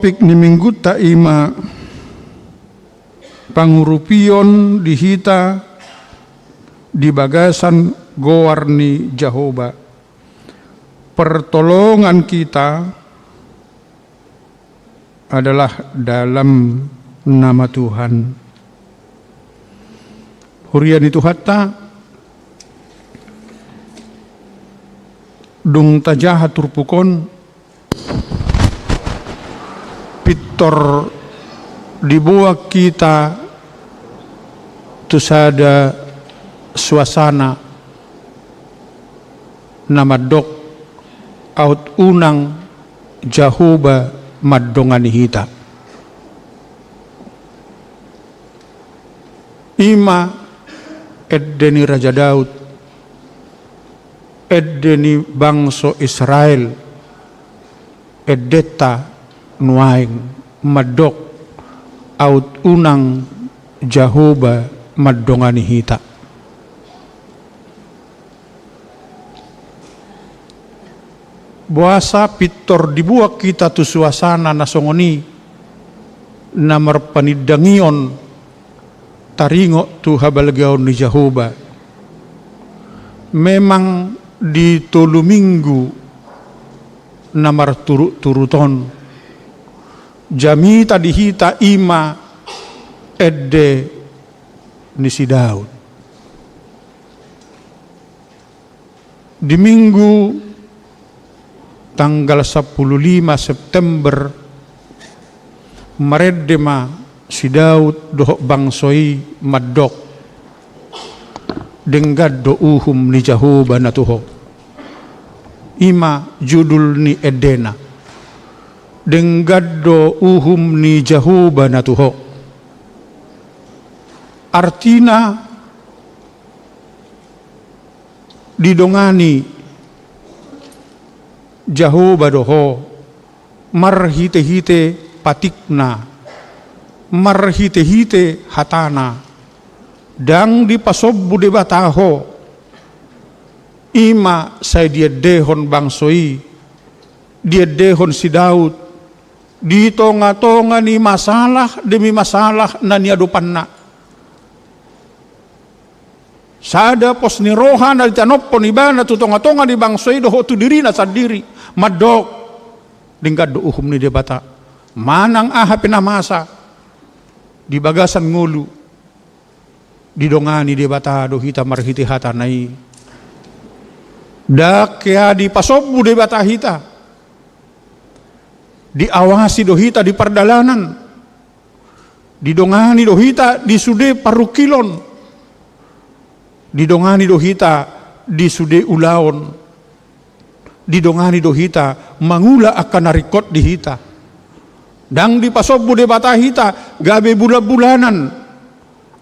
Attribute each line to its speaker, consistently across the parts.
Speaker 1: Pik ni minggu ta ima pangurupion dihita di bagasan gowarni Jahoba. Pertolongan kita adalah dalam nama Tuhan. Hurian itu hatta dung tajah turpukon pitor dibuat kita tusada suasana nama dok out unang Jahoba madongani hita ima eddeni Raja Daud eddeni bangso Israel eddeta nuaing madok out unang Jahoba madongani hita. Buasa pitor dibuat kita tu suasana nasongoni namar panidangion taringo tu habalgaon ni Jahoba. Memang di tolu minggu namar turuton jami tadi hita ima edde ni si Daud. Di minggu tanggal 15 September mareddema si Daud doh bangsoi madok denggado uhum ni Jahoba natuho ima judul ni edena denggado uhum ni Jahoba natuho artina didongani Jahoba doho marhite-hite patikna marhite-hite hatana dang dipasobbu de bataho ima say dia dehon bangsoi dia dehon si Daud di tonga-tonga ni masalah demi masalah na niadupanna sada pos ni rohan al tanopon ibana tu tonga-tonga di bangsoi doho tu dirina sadiri madok dingkad do uhum ni debata manang aha pinamasa di bagasan ngulu didongani debata do hita marhiti hatanai dak ya di pasobbu debata hita diawasi dohita di perdalanan didongani dohita di sude parukilon didongani dohita di sude ulaon didongani dohita mangula akan narikot dihita dang di pasobbu debata hita gabe bulan-bulanan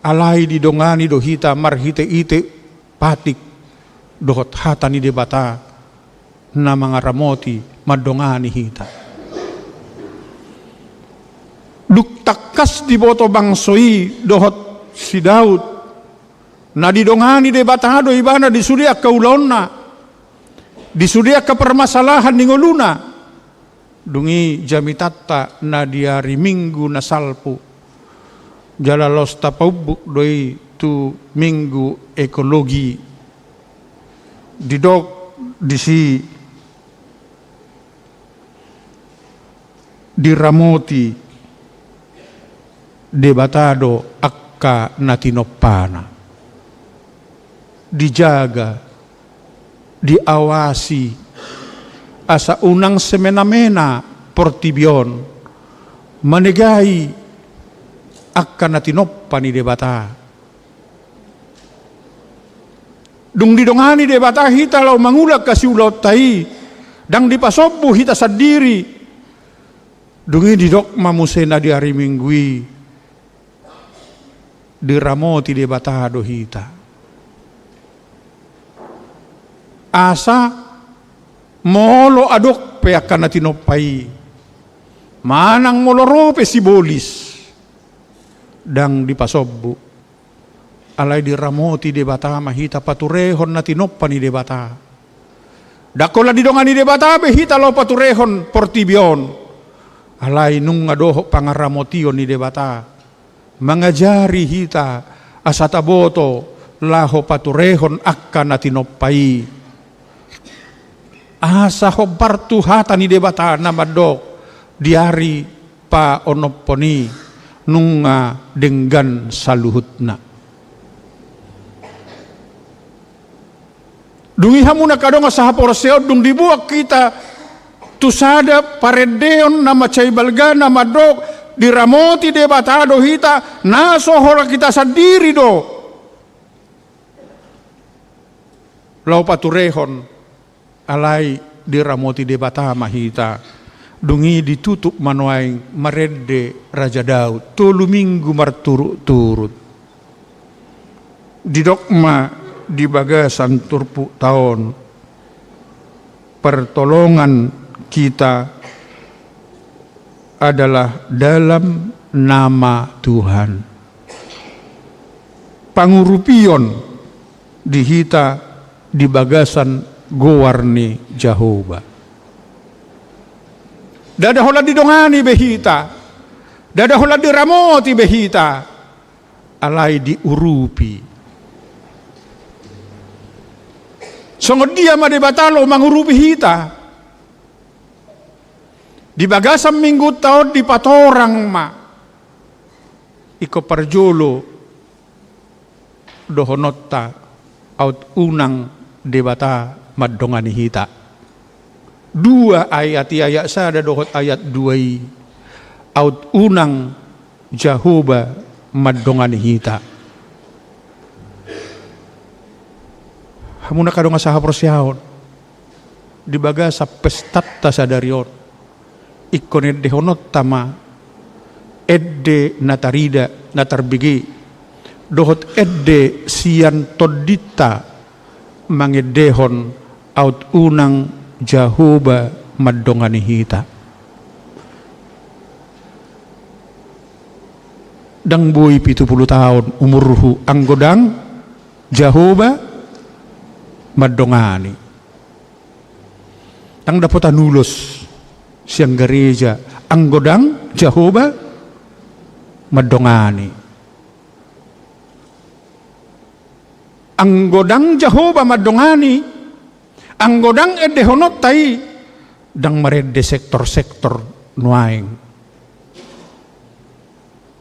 Speaker 1: alai didongani dohita marhite ite patik dohot hatani debata na mga ramoti madongani hita duktakas di boto bangsoi dohot si Daud na didongani debata do ibana di sudia kaulonna di sudia ke permasalahan ningoluna dungi jamitatta na diari minggu na salpu jalalos tapabuk doi tu minggu ekologi didok disi diramoti debatado akka natinopana dijaga diawasi asa unang semena-mena portibion manegai akka natinoppa ni debata dung didongani debata hita lau mangulak kasi ulaw tai dang dipasobbu hita sadiri dungi didok mamusena di hari minggui diramoti debata do hita asa molo adok pe akan natinoppai manang molorope si bolis dang dipasobbu alay diramoti debata mahita paturehon na tinoppa ni debata Dakola di dongani de batabe hita lo paturehon portibion. alay nung ngadoho pangaramotion ni debata, mangajari hita asataboto laho paturehon akka na tinopay. Asa ho bartuhata ni debata na madok diari pa onoponi nung denggan sa luhut na. Dungiha muna kadong sa haporseo dung dibuak kita tusada paredeon na macay balga na madok diramoti debatado hita nasohora kita sa diri do. Lau paturehon alay diramoti debata mahita dungi ditutup manuay marede Raja Daud 3 minggu marturut-turut didokma di bagasan turpu tahun pertolongan kita adalah dalam nama Tuhan. Pangurupion dihita di bagasan gowarni Jehovah. Dada hola didongani behita, dada hola diramoti behita, alay diurupi. Songod dia madebatalo mangurupi hita. Di bagasam minggu taon di patorang ma. Iko parjolo dohonotta out unang debata madongani hita. 2 ayat sada dohot ayat 2 out unang Jehovah madongani hita. Hamuna kadong sa haprosyahon di baga sa pestatta sa darion ikone dehonot tama edde natarida natarbigi dohot edde sian todita mangedehon out unang Jehovah madongani hita. Dang boy 70 tahun umurhu anggodang Jehovah madongani. Tang dapat anulos siyang gereja anggodang Jehovah madongani. Anggodang Jehovah madongani, anggodang edehonot tai dang marede sektor-sektor nuaing.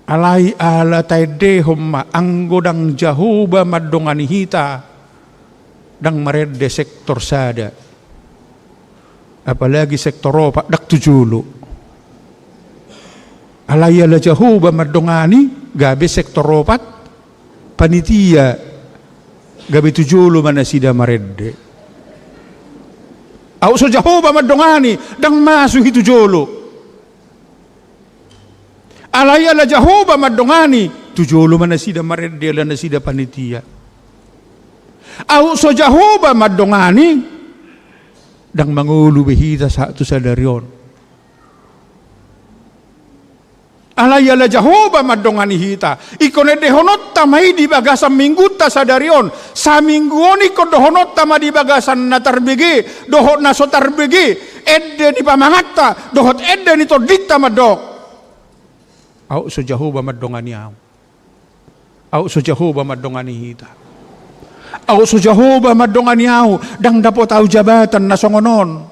Speaker 1: Alay ala tai dehom anggodang Jehovah madongani hita. Dang marede sektor sada apalagi sektor ropa dak tujulo alaya la Jehovah madongani gabe sektor ropat panitia gabe tujulo mana sida marede au so Jehovah madongani dang masu hitujolo alaya la Jehovah madongani tujulo mana sida marede la sida panitia. Au so Jehovah madongani dang mangulu behita satu sadarion. Alaya la Jehovah madongani hita. Ikone dehonot tamai di bagasan minggu ta sadarion. Sa mingguoni ko dohonot tama di bagasan na tarbigi, dohot na so tarbigi, edde ni pamangata, dohot edde ni to dikta madok. Au so Jehovah madongani au. Au so Jehovah madongani hita. Au so Jehovah madongani au dang dapat au jabatan na songonon.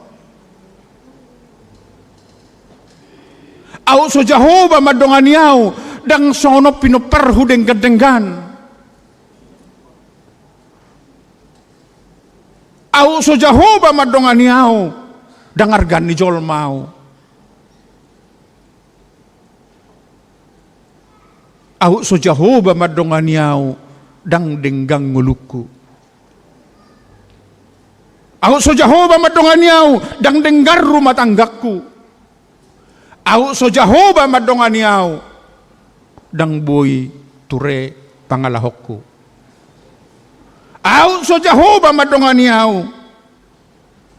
Speaker 1: Au so Jehovah madongani au dang songono pinoperhu deng gedenggan. Au so Jehovah madongani au dang argan ni jol mau. Au so Jehovah madongani au dang denggang nguluku. Au so Jehovah madongani au dang denggar rumah tanggaku. Au so Jehovah madongani au dang boy ture pangalahokku. Au so Jehovah madongani au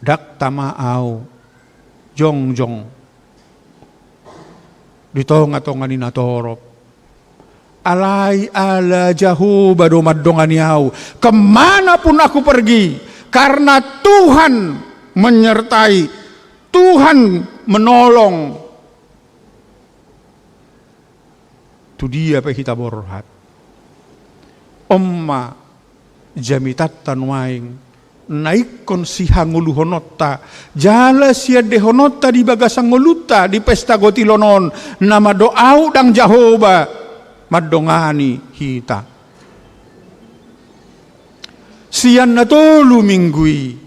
Speaker 1: dak tama au jong ditonga-tonga ni natorop. Alay ala Jehovah do madongani au kemanapun aku pergi karena Tuhan menyertai, Tuhan menolong, Tu dia pa hita borhat. Omma jamitat tanwaing naikon si hanguluhonotta jala sia dehonotta di bagasangoluta di pesta gotilonon nama doau dang Jahoba madongani hita sian na tolu minggui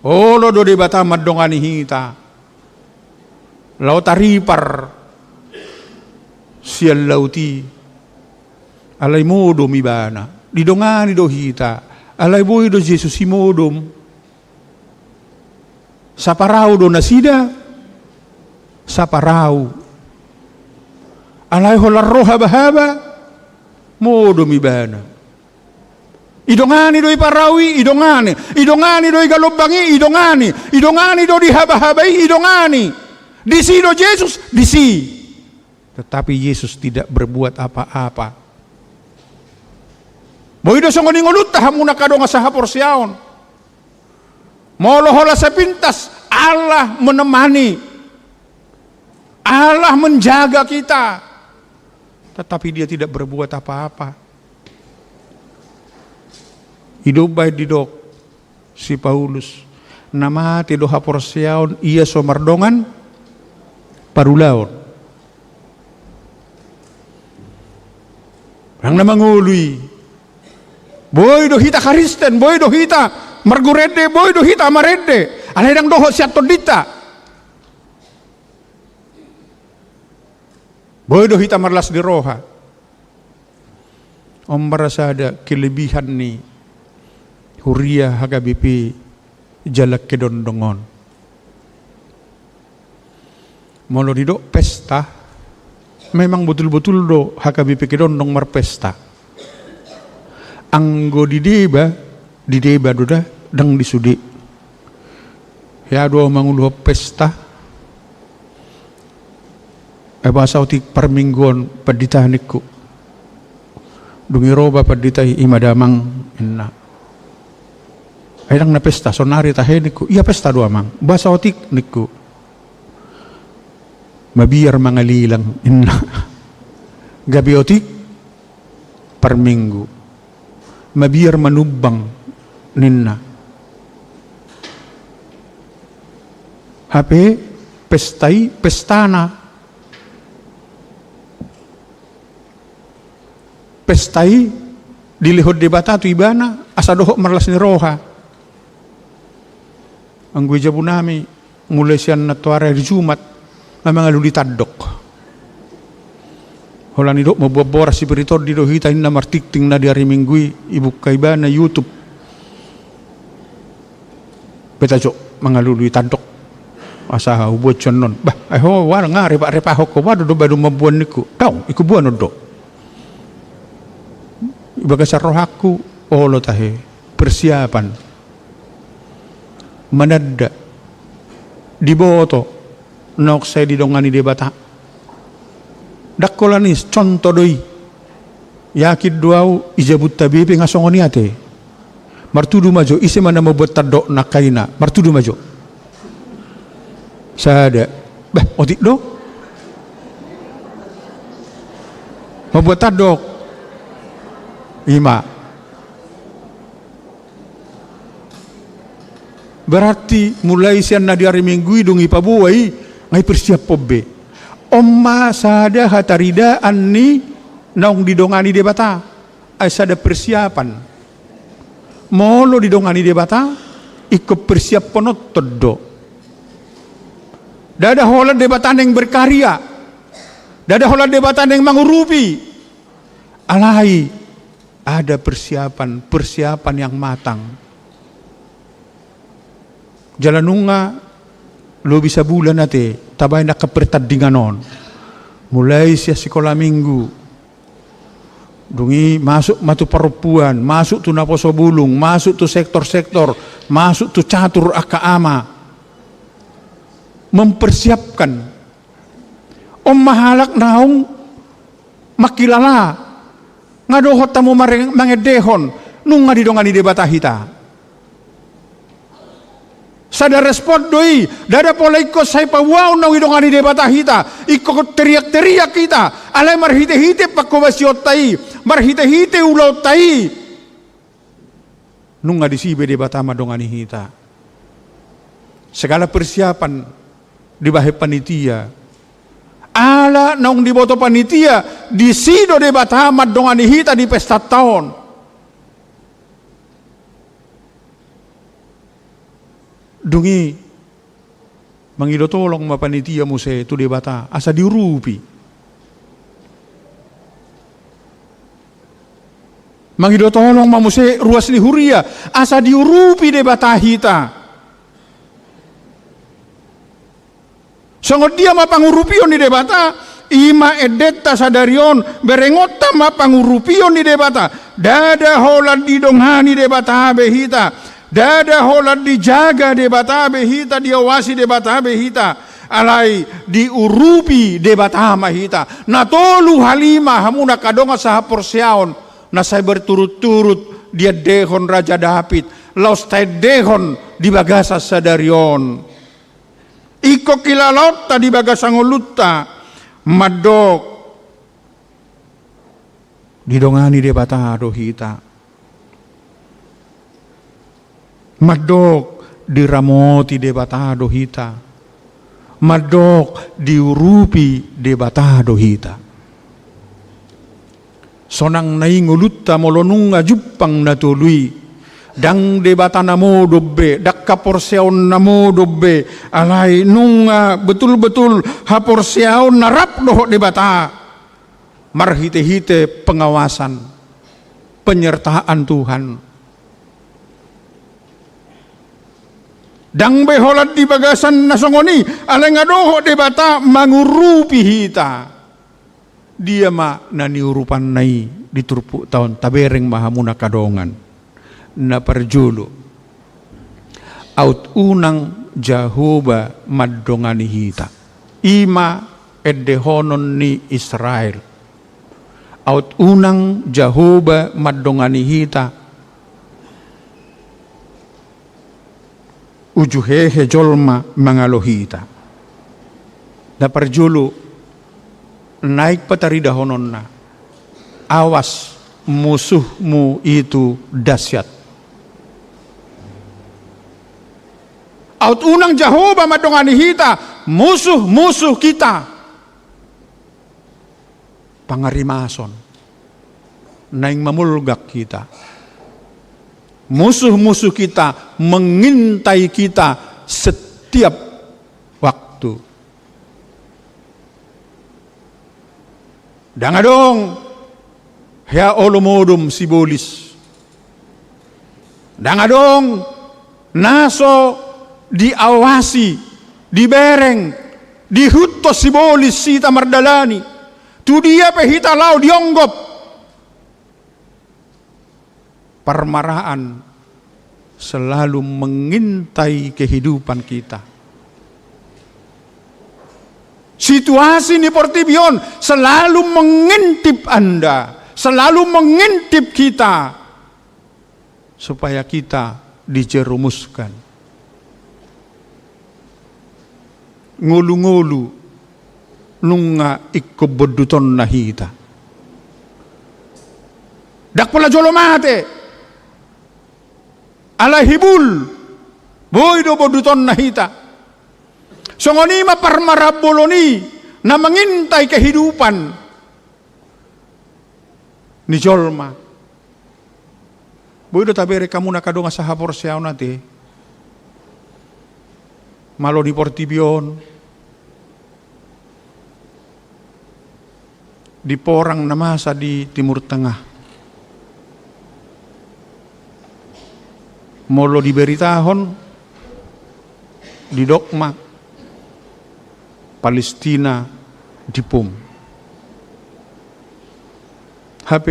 Speaker 1: olo do de bata madongani hita lautaripar sian lauti alay modom ibana didongani do hita alay boy do Jesus si modom saparau do nasida saparau alay holar roha bahaba modom ibana idongani do iparawi idongani do igalobangi idongani do dihaba-habai idongani disi do Jesus disi tetapi Yesus tidak berbuat apa-apa. Boydo sangoni ngolutta hamuna kadonga saha porsiaon. Molohola sepintas Allah menemani. Allah menjaga kita. Tetapi dia tidak berbuat apa-apa. Hidup baik didok si Paulus. Nama tidoha porsiaon ia somardongan parulaon. Yang nama ngului. Boy do hita Kristen, boy do hita margurede, boy do hita marede. Alaydang doho siat todita. Boy do hita marlas di roha. Om merasa ada kelebihan nih. Huria hagabipi jalak kedondongon. Molo didok pesta. Memang betul-betul do hagabipi kedondong marpesta. Anggo di deba doda dang disudi ya do manguluh pesta sautik permingguan paditahniku dungi roba paditahi imadamang inna dang na pesta sonari taheniku iya pesta do amang basautik niku mabiar mangalilang inna gabiotik perminggu mabiar manubang ninna HP pestai pestana pestai dilihod debata tu ibana asa dohok marlas ni roha anggu jabu nami mulai sian natuare di Jumat memang alu ditadok holan idok mabobora si beritor di dohita inna martikting na di hari minggui ibu kaibana YouTube beta jok mangalului tandok asa ubuat non bah ayo war ngare pak repah ko wadu do badu mabuan niku kau iku buan do ibaga rohaku olo tahe persiapan manadda diboto nok saya didongani debata dakolanis contoh doi yakid duau ijabut tabibi ngasongoni ate martudu majo ise mana membuat tadok nakaina martudu majo sada bah otik do membuat tadok ima berarti mulai sian na di hari minggu dungi pabuai ngai persiap pobbe Omma sada hatarida anni naung didongani debata asada persiapan molo didongani debata ikut persiap ponot todo dada holan debatan yang berkarya dada holan debatan yang mengurupi alai ada persiapan yang matang jalanunga lo bisa bulan ate tabay na kapertadinganon mulai siya sekolah minggu dungi masuk matu perempuan masuk tu naposo bulung masuk tu sektor-sektor masuk tu catur akaama mempersiapkan mahalak naung makilala ngadohot tamu mangedehon nung ngadidongani debata hita Sada respon doi, dada pola ikut saya pawau na widongani debata hita, ikut teriak-teriak kita, alai marhite-hite pakobasiot tai, marhite-hite ulau tai. Nunga disibe debata madongani hita. Segala persiapan di bahe panitia. Ala naung di boto panitia, di sido debata madongani hita di pesta tahun. Dungi mangido tolong mapanitia mo se tu debata asa diurupi. Mangido tolong mamuse ruas ni huria asa diurupi debata hita. Songot dia mapangurupion di debata ima edeta sadarion berengota mapangurupion di debata dada holan di donghani debata behita. Dada holat dijaga debata behita, diawasi debata behita, alai diurupi debata mahita. Na tolu halima hamuna kadonga sa porsiaon, na saya berturut-turut dia dehon Raja David, laus tay dehon di bagasa sadarion. Iko kilalota di bagasa ngolutta, madok didongani debata dohita. Madok diramoti debatado hita. Madok diurupi debatado hita. Sonang naingulutta molonunga jupang natului. Dang debata namo dobbe, dak kaporseon namo dobbe. Alai nunga betul-betul haporseon narap doh debata. Marhite-hite pengawasan, penyertaan Tuhan. Dang beholat di bagasan nasongoni aleng adoho debata mangurupi hita. Dia ma nani urupan nai diturpu tahun tabereng mahamuna kadongan na perjulu aut unang Jahoba madongani hita ima edehonon ni Israel aut unang Jahoba madongani hita ujuhehe jolma mangalohita. Da perjulu naik patarida hononna. Awas musuhmu itu dahsyat. Aut unang Jahoba madongani hita, musuh-musuh kita. Pangarimason. Naing mamulgak kita. Musuh-musuh kita mengintai kita setiap waktu. Dangadong hea olomodum sibolis. Dangadong naso diawasi, dibereng, dihutos sibolis sita mardalani. Tu dia pehita lau dionggop. Permarahan selalu mengintai kehidupan kita. Situasi di Portibion selalu mengintip Anda, selalu mengintip kita, supaya kita dijerumuskan. Ngulu-ngulu nunga ikko boduton nahita. Dak pula jolomate. Alahibul boydo boduton nahita songoni ma parmaraboloni na mengintai kehidupan ni jolma boydo tabere kamu nakadonga sahapor siaw nate malo di Portibion di porang namasa di Timur Tengah. Molo diberitahon di dogma Palestina dipum. HP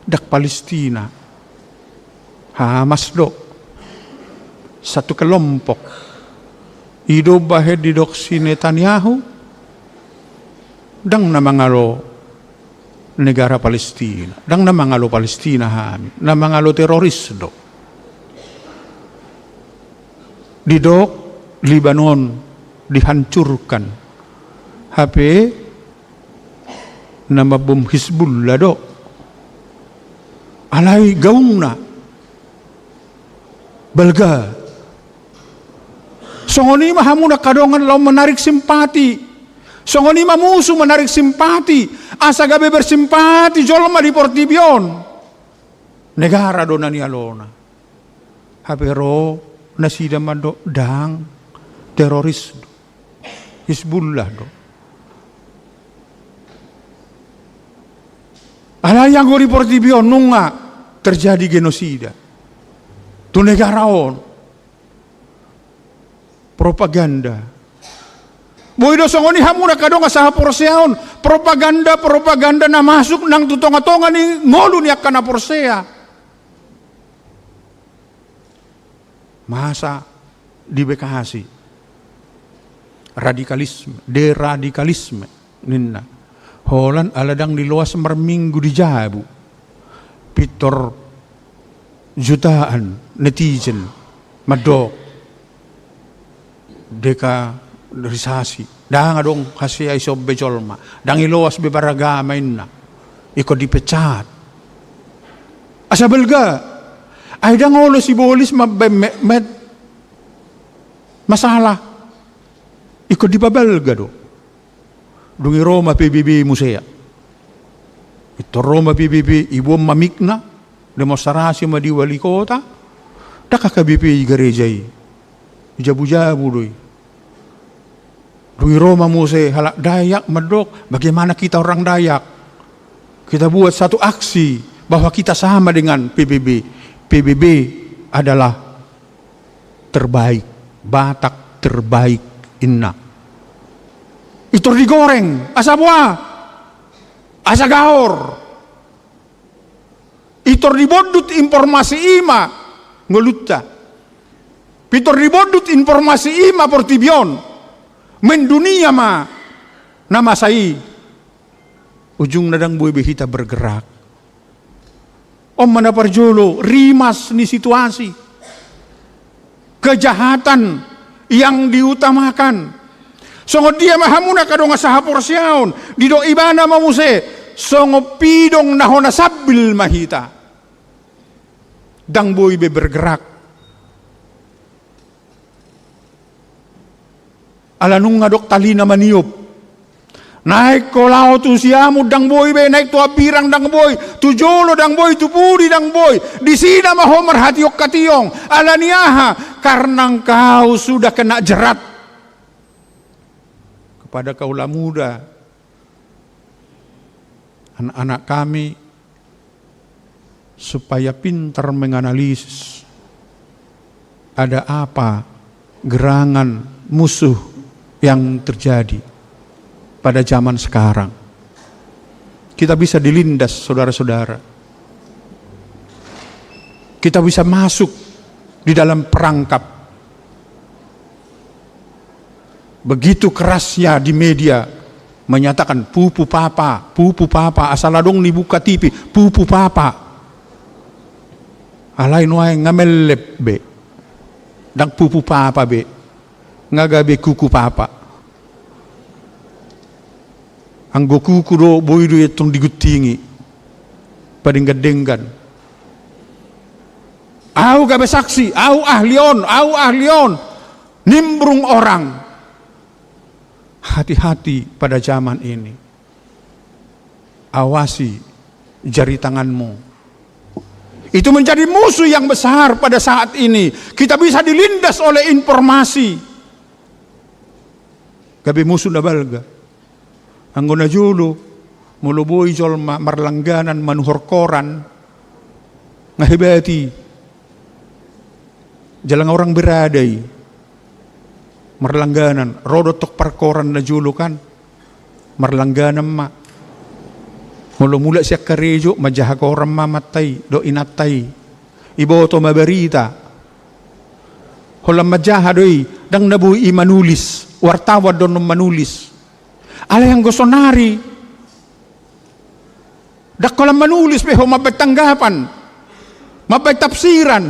Speaker 1: dak Palestina Hamas do satu kelompok ido bahe di dok si Netanyahu dang namangalo negara Palestina, dang namangalo Palestina hami, namangalo teroris do. di dok Libanon dihancurkan. HP nama bom Hizbullah dok. Alai gaungna balga. Songoni mahamuna kadongan lau menarik simpati. Songoni musuh menarik simpati. Asa gabe bersimpati jolma di Portibion. Negara donani alona. Hapero nasida mando dang teroris do. Hizbullah do. Ala yang go di Portibion nunga terjadi genosida. Tu negara on. Propaganda. Boy do songoni hamuna kadong asaha porseaon. Propaganda na masuk nang tutonga-tonga ni ngolu ni akana porsea. Masa di Bekasi. Radikalisme, deradikalisme ninna. Holan aladang di luas merminggu di Jabu. Pitor jutaan netizen madok. Deka risasi dang adong hasia isob bejolma dang iloas bebaragama inna iko dipecat asa belga ay dang olo si bolis med masalah iko dipabelga do dungi Roma PBB musea itu Roma PBB ibu mamikna demonstrasi ma di wali kota daka KBP garejai jabu-jabu doi. Dui Roma muse halak Dayak medok. Bagaimana kita orang Dayak? Kita buat satu aksi bahwa kita sama dengan PBB. PBB adalah terbaik. Batak terbaik inna. Itu digoreng. Asa buah. Asa gaor. Itu dibodut informasi ima. Ngelutta. Pitor dibodut informasi ima Portibion. Mendunia ma. Nama sai. Ujung nadang buih behita bergerak. Om mana parjolo. Rimas ni situasi. Kejahatan yang diutamakan. Songo dia mahamuna kadong asaha porsiaon. Dido ibana mamuse. Songo pidong nahona sabil mahita. Dang buih be bergerak. Alanung ngadok tali na maniop. Naik kolao tu siamu dang boy be, naik tu abirang dang boy, tu jolo dang boy, tu pudi dang boy. Di sini mah homer hatiok kationg. Alaniaha karena kau sudah kena jerat. Kepada kaulah muda, anak-anak kami supaya pintar menganalisis ada apa gerangan musuh yang terjadi pada zaman sekarang. Kita bisa dilindas saudara-saudara. Kita bisa masuk di dalam perangkap. Begitu kerasnya di media menyatakan pupu papa, asaladong dibuka TV, pupu papa. Alain wae ngamelep be. Dang pupu papa be. Ngagabe kuku papa. Anggo kuku do boy do itong digutingi. Padinggadenggan. Au gabe saksi, au ahlion. Nimbrung orang. Hati-hati pada zaman ini. Awasi jari tanganmu. Itu menjadi musuh yang besar pada saat ini. Kita bisa dilindas oleh informasi. Gabi musuh na balga. Anggo na julo, muluboy jolma marlangganan manuhor koran. Ngahibati. Jalang orang beradai. Marlangganan. Rodotok parkoran na julo kan. Marlangganan ma. Mula-mula siya karejo, majahakoran mamatay, do inatay. Iboto mabarita. Holam majaha doy, dang nabuhi manulis. Wartawan doon manulis. Ala yang gosonari. Dakolam manulis peho mabay tanggapan. Mabay tapsiran.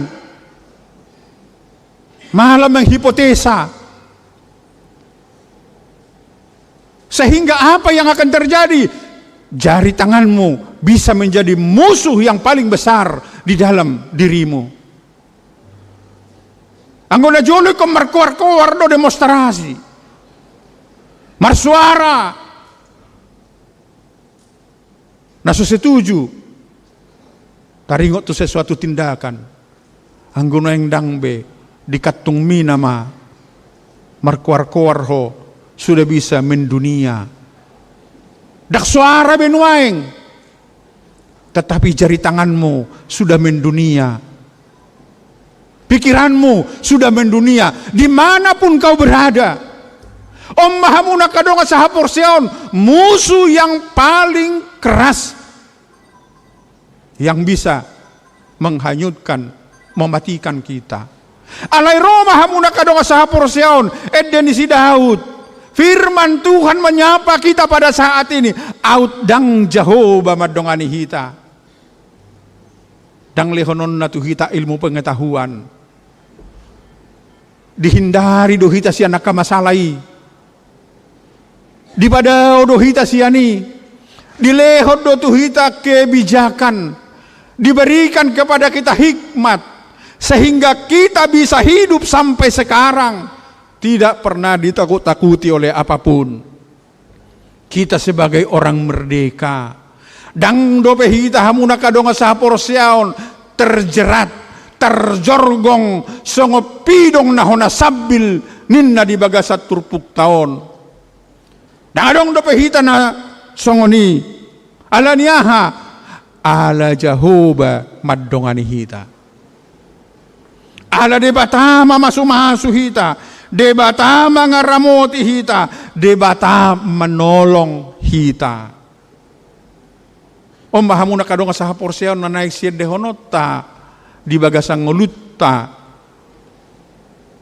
Speaker 1: malah menghipotesa. Sehingga apa yang akan terjadi? Jari tanganmu bisa menjadi musuh yang paling besar di dalam dirimu. Anggona jolo ko markuar-kuar do demonstrasi. Marsuara. Naso setuju. Taringot tu sesuatu tindakan. Anggona yang dangbe dikatung minama. Markuar-kuar ho sudah bisa mendunia. Dak suara benuaeng. Tetapi jari tanganmu sudah mendunia. Pikiranmu sudah mendunia. Dimanapun kau berada. Om mahamuna kadonga sahaporseon. Musuh yang paling keras. Yang bisa menghanyutkan, mematikan kita. Alai Roma hamuna kadonga sahaporseon. Edenisi Daud. Firman Tuhan menyapa kita pada saat ini. Out dang Jehovah madongani hita. Dang lehonon na hita ilmu pengetahuan. Dihindari dohita siya nakamasalai. Di pada dohita siya ni. Dilehot do tuhita kebijakan. Diberikan kepada kita hikmat. Sehingga kita bisa hidup sampai sekarang. Tidak pernah ditakut-takuti oleh apapun. Kita sebagai orang merdeka. Dang dope hita hamuna kadonga sahaporseon. Terjerat, terjorgong, songopidong nahona sabil ninna di bagasat turpuk taon. Dang dope hita na songoni. Ala niyaha, ala Jehovah madongani hita. Ala debatama masu-masu hita. Debata mangaramoti hita, debata menolong hita. Om mahamuna kadonga sahaporseon na naik siya dehonota di bagasang ngolutta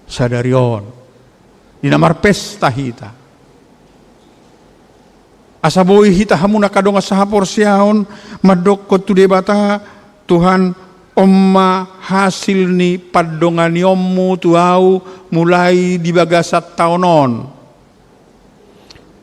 Speaker 1: sadarion. Dinamar pesta hita. Asaboy hita hamuna kadonga sahaporseon madokot tu debata Tuhan Omma hasil ni padongani ommu tuau mulai di bagasat taonon.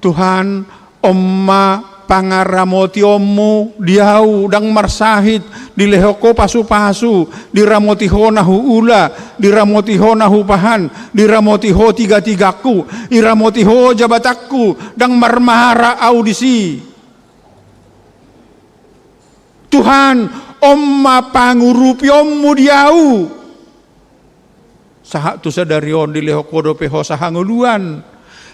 Speaker 1: Tuhan omma pangaramoti ommu diau dang marsahit dilehoko pasu-pasu diramoti ho nahu ula diramoti ho nahu pahan diramoti ho tiga-tigaku diramoti ho jabatakku dang marmara audisi. Tuhan omma pangurupi ommu diau. Saha tu sadarion dilehoko dope ho sahanguluan.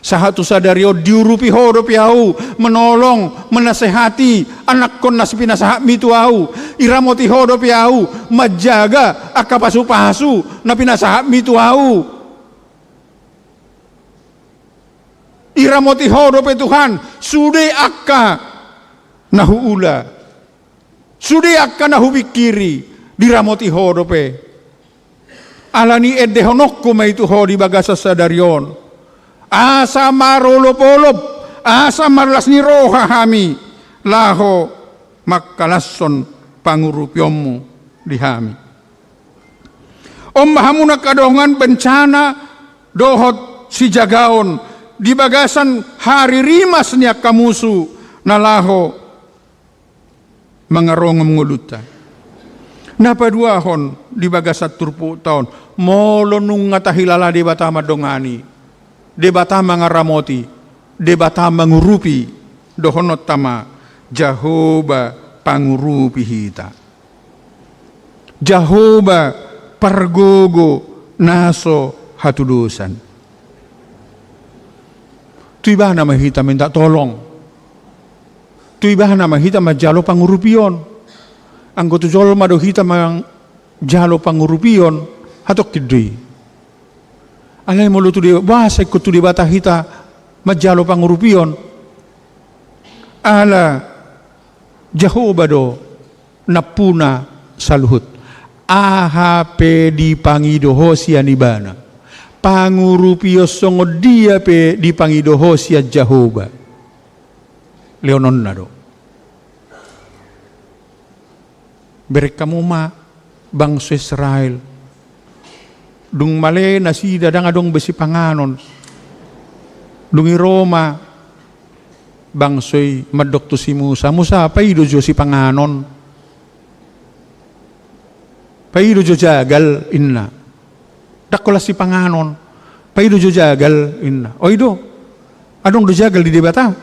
Speaker 1: Saha tu sadarion diurupi ho dope au menolong, menasehati anak kon nasipina saha mitu au. Iramoti ho dope au majaga akapasu-pasu napina saha mitu au. Iramoti ho dope Tuhan sude akka nahuula. Sudah akan hubikiri diramoti ho dope. Alani edde honokku maitu ho di bagasa sadarion. Asa marolop-olop, asa marlas ni roha hami. Laho makkalasson pangurupyommu di hami. Om mahamuna kadongan bencana dohot si jagaon. Di bagasan hari rimas niya kamusu nalaho mangarong menguluta. Napa dua hon di bagasat turpu tahun molo nung ngatahilala debata madongani debata mangaramoti debata mangurupi dohonot tama Jehovah pangurupi hita. Jehovah pargogo naso hatudusan. Tiba nama hita minta tolong. Tuibah nama hita majalo pangurupion. Anggoto jol mado hita mang jalo pangurupion hatok kidui. Alai mulu tu dia bahasa ikut tu debata hita majalo pangurupion. Ala Jehovah do napuna saluhut. Ahape di pangidoho sia nibana. Pangurupio songo dia pe di pangidoho sia Jehovah. Leonon nado. Berek kamu ma bangsa Israel dung male na sida dang adong besi panganon dungi Roma bangsoy madok to si Musa paido jo si panganon paido jo jagal inna dakola si panganon paido jo jagal inna oido adong do jagal di debata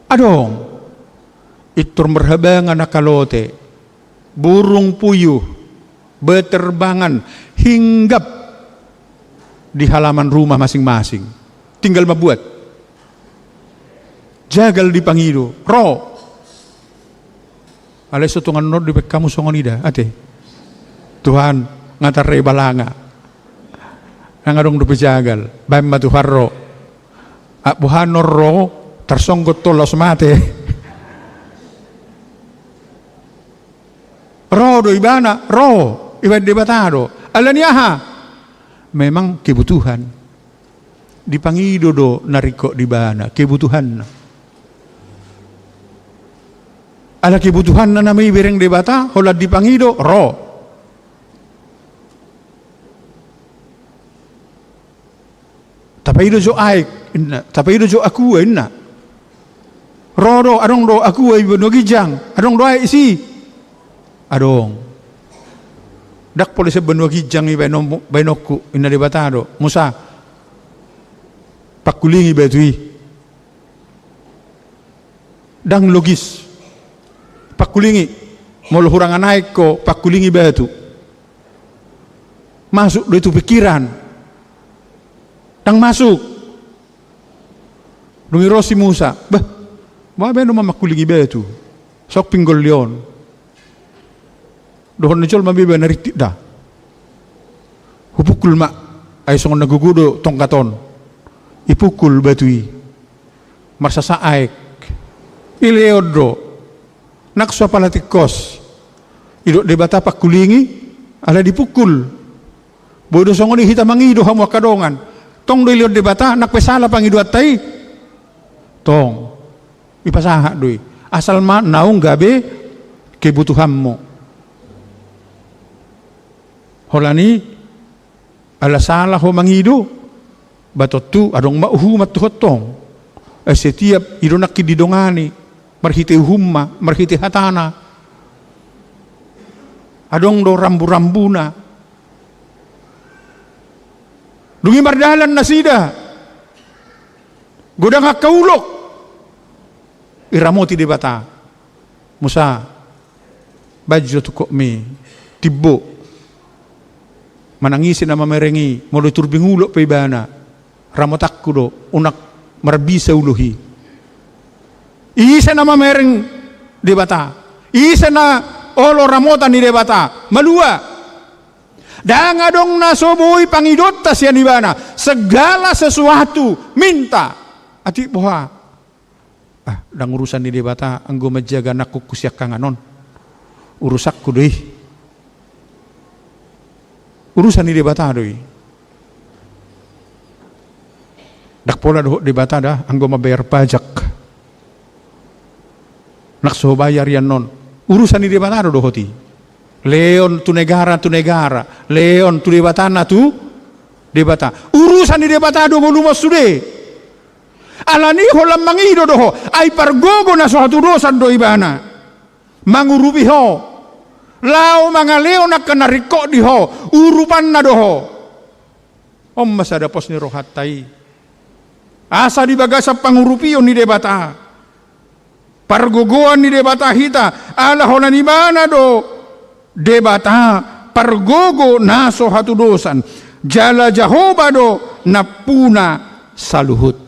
Speaker 1: adong itur merhabangan nakalote burung puyuh berterbangan hinggap di halaman rumah masing-masing tinggal membuat jagal di pangido ro alay sotungan no di kamu songonida ate Tuhan ngatar re balanga nangadong do jagal bam matuharro buhan ro tersonggot tolos mate ro do ibana ro iba debatado alaniaha memang kebutuhan dipangido do nariko di bana kebutuhan ala kebutuhan na namay bereng debata hola dipangido ro tapaido jo aik inna tapaido jo aku inna ro do adong do aku ay benogijang adong do ay isi adong dak polisi benua kijang i bainoku inna debatado Musa pakulingi betui dang logis pakulingi molo hurangan naik ko pakulingi betu masuk do itu pikiran dang masuk dungiro si Musa bah beno mamakulingi betu sok pinggol lion dohon nicol mabiba naritik dah hupukul mak ay songon nagugudo tongkaton ipukul batui marsasa aek ileodro nakso palatikos idok debata pakulingi ala dipukul bodo songon hita mangido hamu kadongan tong do iliod debata nak pesala pangido atai tong ipasaha doi asal ma naung gabe kebutuhanmu holani ala salah ho mangido batotu adong mauhu matuhotong setiap idonak didongani marhite humma marhite hatana adong do rambu-rambuna dungi mardalan nasida godang hakaulok iramoti debata Musa baju tukok me tibbo manangisin na mamerengi molo turbingulo pa ibana ramotakku do unak marbisa uluhi isa na mamereng debata isa na olo ramotan ni debata malua danga dong nasoboy pangidot tas yan ibana segala sesuatu minta ati boha dang urusan ni debata anggo majaga nakku kusyak kanganon urusakku deh urusan di debata doi dak pola do debata dah anggo mabayar pajak nak so bayar yan non urusan di debata do hoti leon tu negara leon tu debata na tu debata urusan di debata do molumas sude alani holam mangido do ay pargogo na so hatu dosan do ibana mangurubi ho lao mga leo na kanariko di ho urupan na doho masada pos ni rohatay asa di baga sa pangurupiyon ni debata pargogoan ni debata hita ala ho na ni mana do debata pargogo naso hatudosan jala Jehovah do napuna saluhut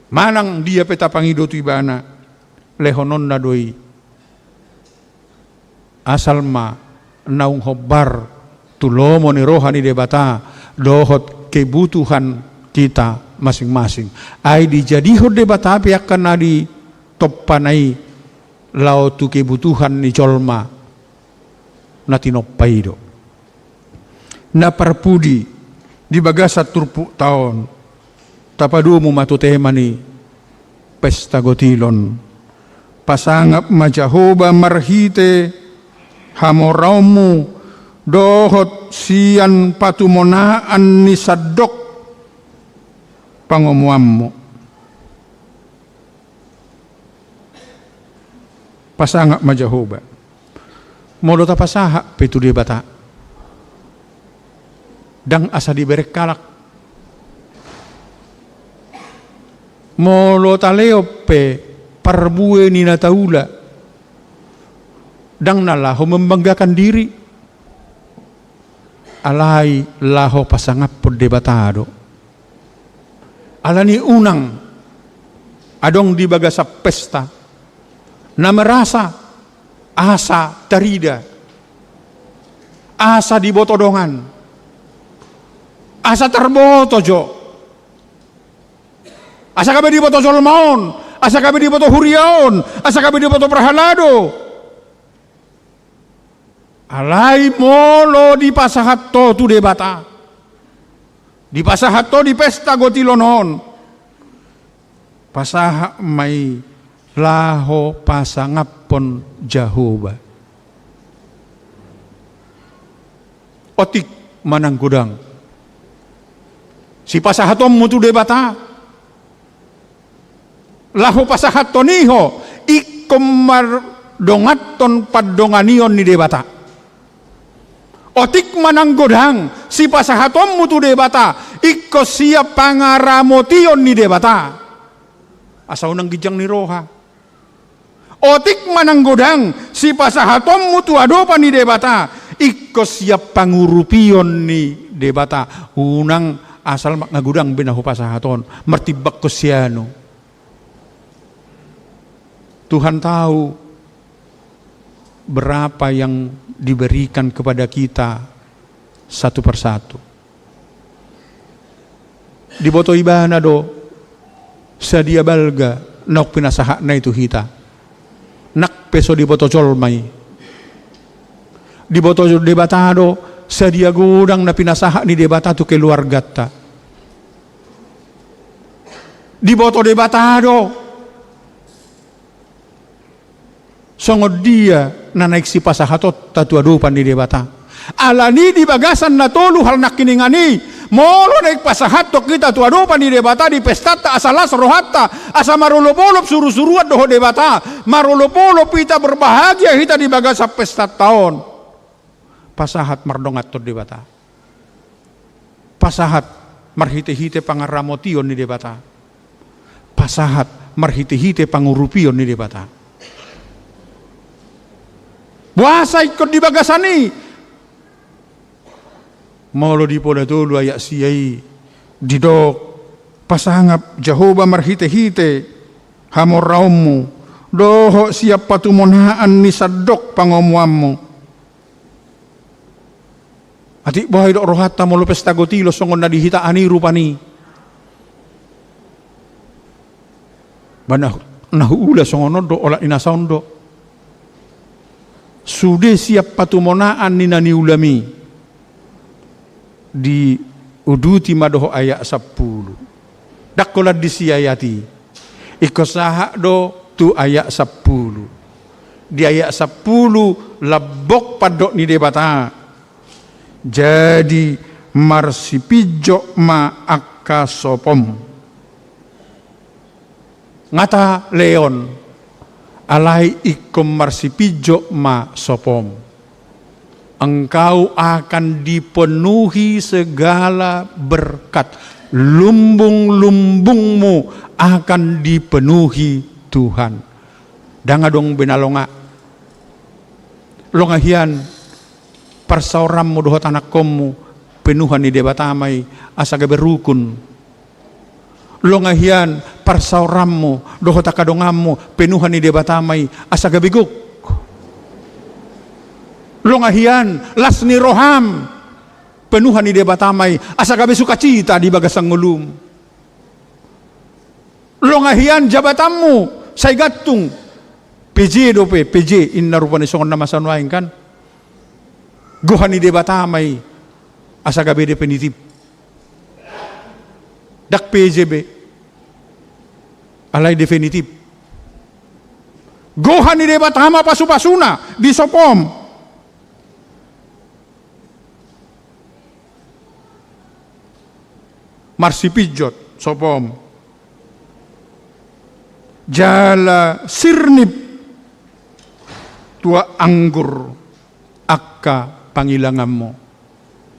Speaker 1: manang dia peta pangido tu ibana lehonon na doi asal ma naung hobar tulomo ni rohani debata dohot kebutuhan kita masing-masing ay dijadihot debata piak kana di toppanay lao tu kebutuhan ni colma na tinopaido na parpudi di bagasa turpu taon tapadumo matutema ni pesta gotilon pasangap majahoba marhite hamoraumu dohot sian patumonaan ni sadok pangomuammo. Pasangak majahoba. Modo ta pasaha petu de bata. Dang asa diberek kalak. Molo taleope parbue ni nataula. Dang nalaho membanggakan diri. Alai laho pasangap pod debatado. Alani unang adong di bagasa pesta na merasa asa tarida, asa dibotodongan, asa terboto jo, asa kabe diboto Solomon, asa kabe diboto Huriaon, asa kabe diboto Prahalado. Alai molo di pasahatto tu debata, di pasahatto di pesta gotilonon, pasaha mai laho pasangapon Jahoba. Otik manang gudang. Si pasahatom mutu debata. Laho pasahato niho ikomar dongaton padonganion ni debata. Otik manang godang si pasahatom mutu debata ikko siap pangaramotion ni debata. Asaw nang gijang ni roha. Otik manang godang si pasahatom mutu adopa ni debata ikko siap pangurupion ni debata. Unang asal ngagudang binaho pasahaton mertibak kosiano. Tuhan tahu berapa yang diberikan kepada kita satu persatu. Di boto ibana do sadia balga nok pinasaha na itu hita. Nak peso di boto colmai. Di boto debatado sadia gudang na pinasaha ni debata tu keluarga ta. Di boto debatado songod dia na naik si pasahatot tatu adupan di debata. Alani di bagasan na tolu hal nakiningani. Molo naik pasahatot kita tu adupan di debata di pestata asalas rohatta asa marulopolop suru-suruat doho debata. Marulopolop kita berbahagia kita di bagasa pestat tahun. Pasahat mardongat to debata. Pasahat marhite-hite pangaramotion di debata. Pasahat marhite-hite pangurupion di debata. Buasa ikut di bagasani. Molo di poda dulu ayak siyai didok pasangap Jahoba marhite-hite hamor raummu doho siap patumonaan ni sadok pangomuammu. Ati bohay dok rohata molo pesta gotilo songon na dihita ani rupani. Banah nahuula songon do ola inasondo. Sudah siap patumonaan ni nani ulami di uduti madoho ayat 10. Dakola disiayati ikosaha do tu ayat 10. Di ayat 10 labok padok ni debata. Jadi marsipijo ma akasopom. Ngata Leon alai ikum marsipijo ma sopom. Engkau akan dipenuhi segala berkat. Lumbung-lumbungmu akan dipenuhi Tuhan. Dangadong benalonga. Longahian persaurammu dohot anak komu penuhan ni debatamai asaga berukun. Longahian persaurammu dohot akadongammu penuhan ni debatamai asaga biguk. Longahian lasni roham penuhan ni debatamai asaga besukacita di bagasang ngulum. Longahian jabatanmu say gatung PJ dope PJ inna rupani songon nama sanwain kan gohani debatamai asaga be definitif dak PJB alai definitif gohani debatama pasu-pasuna di sopom marsipijot sopom jala sirnip tua anggur akka pangilanganmu.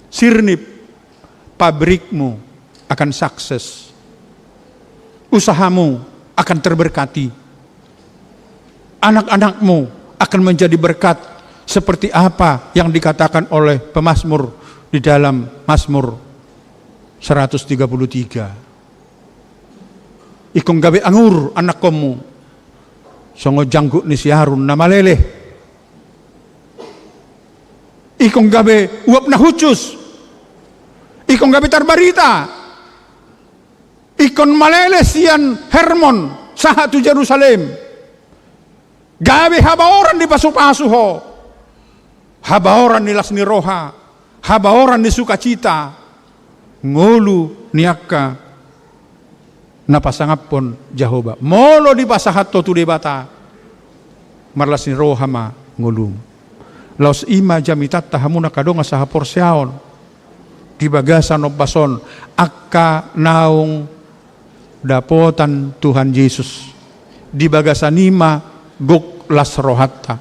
Speaker 1: Sirnip, pabrikmu akan sukses, usahamu akan terberkati, anak-anakmu akan menjadi berkat seperti apa yang dikatakan oleh pemazmur di dalam Mazmur 133. Ikong gabe angur anak komu, songo janggut ni siarun na maleleh. Ikong gabe uap na hucus, ikong gabe tarbarita, ikon maleleh sian Hermon saha tu Jerusalem. Gabe habaoran di pasu-pasuho, habaoran ni las ni roha, habaoran ni sukacita, ngulu niaka napasangapon Jehovah. Molo di pasahat to bata, marlas ni roha ma ngulum. Laos ima jamitat tahamuna kadonga saha porsyaon, di bagasan obason, akka naung dapotan Tuhan Yesus, di bagasan ima gok las rohatta.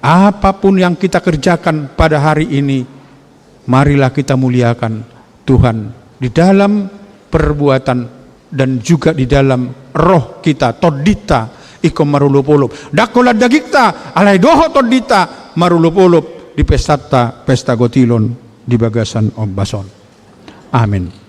Speaker 1: Apapun yang kita kerjakan pada hari ini, marilah kita muliakan Tuhan di dalam perbuatan dan juga di dalam roh kita. Todita ikom marulupulup dakola dagikta alai doho todita marulupulup di pesta gotilon di bagasan ombason. Amin.